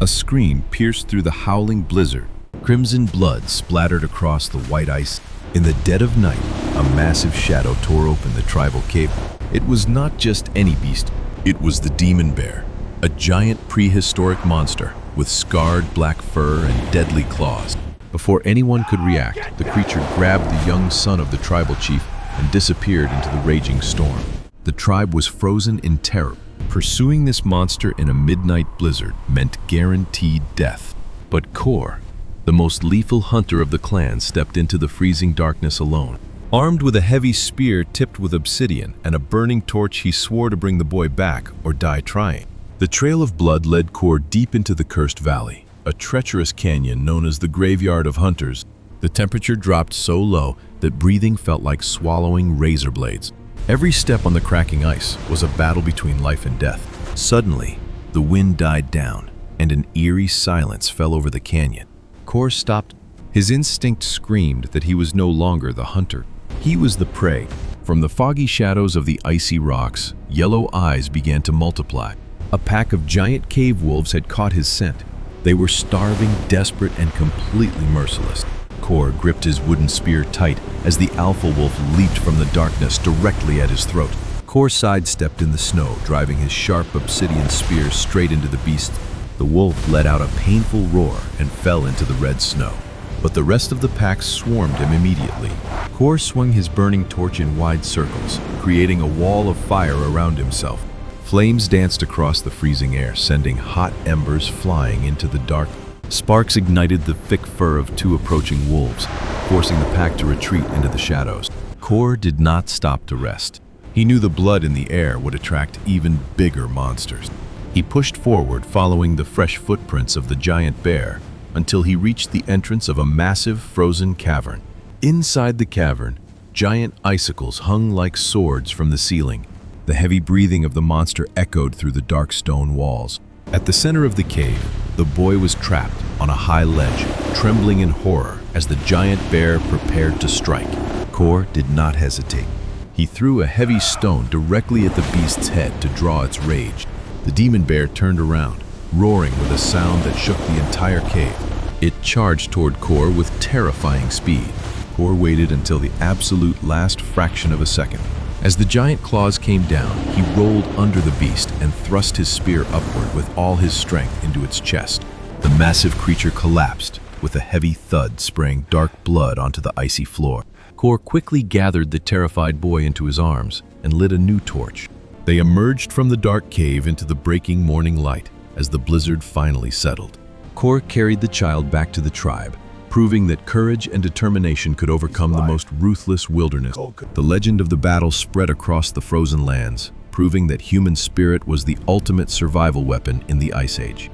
A scream pierced through the howling blizzard. Crimson blood splattered across the white ice. In the dead of night, a massive shadow tore open the tribal cave. It was not just any beast. It was the demon bear, a giant prehistoric monster with scarred black fur and deadly claws. Before anyone could react, the creature grabbed the young son of the tribal chief and disappeared into the raging storm. The tribe was frozen in terror. Pursuing this monster in a midnight blizzard meant guaranteed death. But Kor, the most lethal hunter of the clan, stepped into the freezing darkness alone. Armed with a heavy spear tipped with obsidian and a burning torch, he swore to bring the boy back or die trying. The trail of blood led Kor deep into the Cursed Valley, a treacherous canyon known as the Graveyard of Hunters. The temperature dropped so low that breathing felt like swallowing razor blades. Every step on the cracking ice was a battle between life and death. Suddenly, the wind died down, and an eerie silence fell over the canyon. Kor stopped. His instinct screamed that he was no longer the hunter. He was the prey. From the foggy shadows of the icy rocks, yellow eyes began to multiply. A pack of giant cave wolves had caught his scent. They were starving, desperate, and completely merciless. Kor gripped his wooden spear tight as the alpha wolf leaped from the darkness directly at his throat. Kor sidestepped in the snow, driving his sharp obsidian spear straight into the beast. The wolf let out a painful roar and fell into the red snow. But the rest of the pack swarmed him immediately. Kor swung his burning torch in wide circles, creating a wall of fire around himself. Flames danced across the freezing air, sending hot embers flying into the dark. Sparks ignited the thick fur of two approaching wolves, forcing the pack to retreat into the shadows. Kor did not stop to rest. He knew the blood in the air would attract even bigger monsters. He pushed forward, following the fresh footprints of the giant bear, until he reached the entrance of a massive frozen cavern. Inside the cavern, giant icicles hung like swords from the ceiling. The heavy breathing of the monster echoed through the dark stone walls. At the center of the cave, the boy was trapped on a high ledge, trembling in horror as the giant bear prepared to strike. Kor did not hesitate. He threw a heavy stone directly at the beast's head to draw its rage. The demon bear turned around, roaring with a sound that shook the entire cave. It charged toward Kor with terrifying speed. Kor waited until the absolute last fraction of a second. As the giant claws came down, he rolled under the beast and thrust his spear upward with all his strength into its chest. The massive creature collapsed, with a heavy thud spraying dark blood onto the icy floor. Kor quickly gathered the terrified boy into his arms and lit a new torch. They emerged from the dark cave into the breaking morning light as the blizzard finally settled. Kor carried the child back to the tribe, proving that courage and determination could overcome the most ruthless wilderness. The legend of the battle spread across the frozen lands, proving that human spirit was the ultimate survival weapon in the Ice Age.